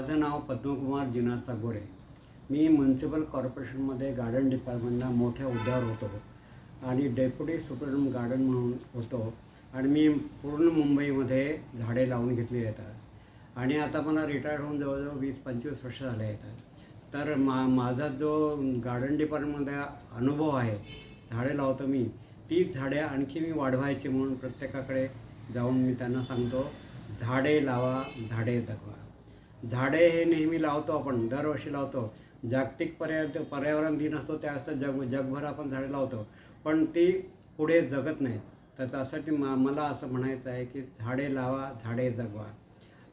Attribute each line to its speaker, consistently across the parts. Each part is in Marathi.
Speaker 1: माझं नाव पद्मकुमार जिनासा गोरे. मी म्युन्सिपल कॉर्पोरेशनमध्ये गार्डन डिपार्टमेंटला मोठ्या हुद्द्यावर होतो आणि डेप्युटी सुपरिटेंडेंट गार्डन म्हणून होतो. आणि मी पूर्ण मुंबईमध्ये झाडे लावून घेतली आहेत आणि आता मला रिटायर होऊन जवळजवळ 20-25 वर्ष झाले आहेत. तर माझा जो गार्डन डिपार्टमेंटमध्ये अनुभव आहे, झाडे लावतो मी, तीच झाडे आणखी मी वाढवायची म्हणून प्रत्येकाकडे जाऊन मी त्यांना सांगतो, झाडे लावा, झाडे जगवा. झाडे हे नेहमी लावतो, आपण दरवर्षी लावतो. जागतिक पर्यावरण दिन असतो त्यावेळेस जगभर आपण झाडे लावतो, पण ती पुढे जगत नाहीत. तर त्यासाठी मला असं म्हणायचं आहे की झाडे लावा, झाडे जगवा.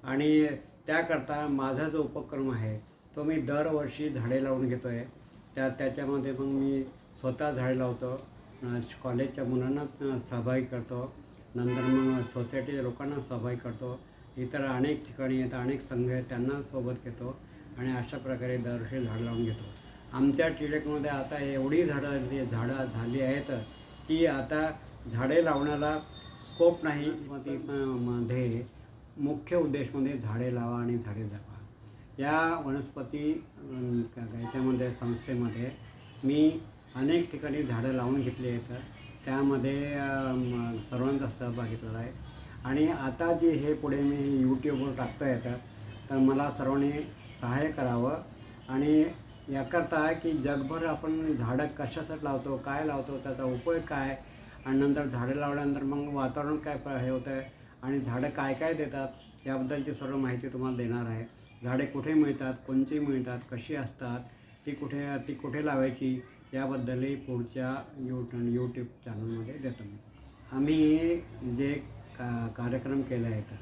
Speaker 1: आणि त्याकरता माझा जो उपक्रम आहे तो मी दरवर्षी झाडे लावून घेतो आहे. त्याच्यामध्ये मग मी स्वतः झाडे लावतो, कॉलेजच्या मुलांना सहभागी करतो, नंतर मग सोसायटीच्या लोकांना सहभागी करतो, इतर अनेक ठिकाणी आहेत, अनेक संघ आहेत, त्यांना सोबत घेतो आणि अशा प्रकारे दरवर्षी झाडं लावून घेतो. आमच्या टिळकमध्ये आता एवढी झाडं झाली आहेत की आता झाडे लावण्याला स्कोप नाही. मध्ये मुख्य उद्देश म्हणजे झाडे लावा आणि झाडे जगवा. या वनस्पती याच्यामध्ये संस्थेमध्ये मी अनेक ठिकाणी झाडं लावून घेतली आहेत. त्यामध्ये सर्वांचा सहभाग घेतलेला आहे. आणि आता जे हे पुढे मी यूट्यूबवर टाकता येतं, तर मला सर्वांनी सहाय्य करावं. आणि याकरता की जगभर आपण झाडं कशासाठी लावतो, काय लावतो, त्याचा उपयोग काय, आणि नंतर झाडं लावल्यानंतर मग वातावरण काय हे होतं आहे आणि झाडं काय काय देतात, याबद्दलची सर्व माहिती तुम्हाला देणार आहे. झाडे कुठे मिळतात, कोणची मिळतात, कशी असतात, ती कुठे लावायची, याबद्दलही पुढच्या यूट्यूब चॅनलमध्ये देतो मी. आम्ही जे कार्यक्रम केले आहेत,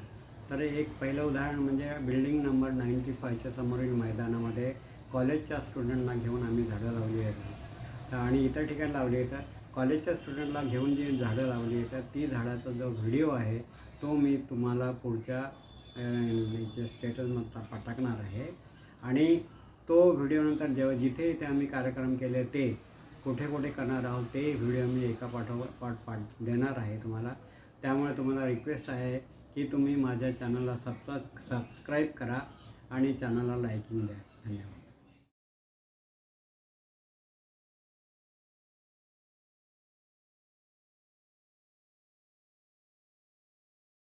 Speaker 1: तर एक पहिलं उदाहरण म्हणजे बिल्डिंग नंबर 95च्या समोरील मैदानामध्ये कॉलेजच्या स्टुडंटला घेऊन आम्ही झाडं लावली आहेत. आणि इतर ठिकाणी लावली आहेत. कॉलेजच्या स्टुडंटला घेऊन जी झाडं लावली आहेत, ती झाडाचा जो व्हिडिओ आहे तो मी तुम्हाला पुढच्या स्टेटसमध्ये टाकणार आहे. आणि तो व्हिडिओनंतर जिथे इथे आम्ही कार्यक्रम केले, ते कुठे कुठे करणार आहोत, ते व्हिडिओ मी एका पाठ देणार आहे तुम्हाला. त्यामुळे तुम्हाला रिक्वेस्ट आहे की तुम्ही माझ्या चॅनलला सबस्क्राईब करा आणि चॅनलला लाईकिंग द्या. धन्यवाद.